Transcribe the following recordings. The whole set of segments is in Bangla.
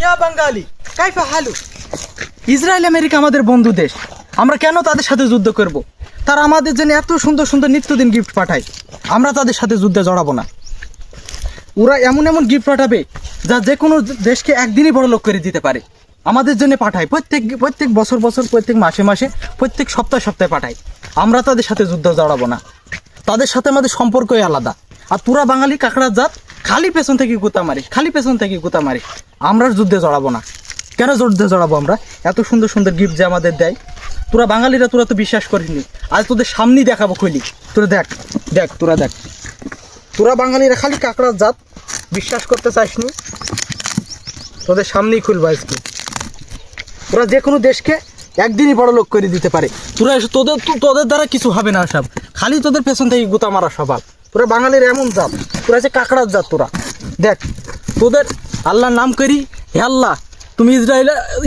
ইয়া বাঙালি কাইফা হালু। ইসরায়েল আমেরিকা আমাদের বন্ধু দেশ, আমরা কেন তাদের সাথে যুদ্ধ করব? তারা আমাদের জন্য এত সুন্দর সুন্দর নিত্যদিন গিফট পাঠায়, আমরা তাদের সাথে যুদ্ধে জড়াবো না। ওরা এমন এমন গিফট পাঠাবে যা যে কোনো দেশকে একদিনই বড় লোক করে দিতে পারে। আমাদের জন্য পাঠায় প্রত্যেক বছর বছর, প্রত্যেক মাসে মাসে, প্রত্যেক সপ্তাহে সপ্তাহে পাঠায়। আমরা তাদের সাথে যুদ্ধে জড়াবো না, তাদের সাথে আমাদের সম্পর্কই আলাদা। আর তোরা বাঙালি কাঁকড়ার জাত, খালি পেছন থেকে গুতা মারিস, খালি পেছন থেকে গুতা মারিস। আমরা যুদ্ধে জড়াবো না। কেন যুদ্ধে জড়াবো আমরা? এত সুন্দর সুন্দর গিফট যে আমাদের দেয়, তোরা বাঙালিরা তোরা তো বিশ্বাস করিসনি। আজ তোদের সামনেই দেখাবো খুলি, তোরা দেখ দেখ, তোরা দেখ। তোরা বাঙালিরা খালি কাঁকড়ার জাত, বিশ্বাস করতে চাইসনি, তোদের সামনেই খুলবো আজকে। তোরা যে কোনো দেশকে একদিনই বড় লোক করে দিতে পারে। তোরা এসে তোদের দ্বারা কিছু হবে না সব, খালি তোদের পেছন থেকে গুতা মারা স্বভাব। তোরা বাঙালির এমন জাত, তোরা যে কাঁকড়ার জাত। তোরা দেখ, তোদের আল্লাহর নাম করি, হে আল্লাহ তুমি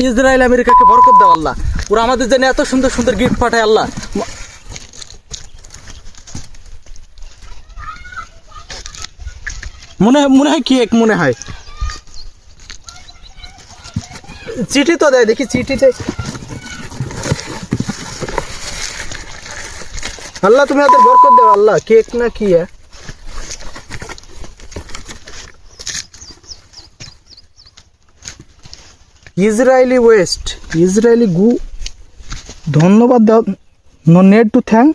ইসরায়েল আমেরিকাকে বরকত দাও আল্লাহ। ওরা আমাদের জন্য এত সুন্দর সুন্দর গিফট পাঠায় আল্লাহ। মনে হয় কেক, মনে হয় চিঠি তো দেয়, দেখি চিঠিতে। আল্লাহ তুমি ওদের বরকত দাও আল্লাহ। কেক না কি? ইসরায়েলি ওয়েস্ট, ইসরায়েলি গু, ধন্যবাদ দাও। No need to thank.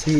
C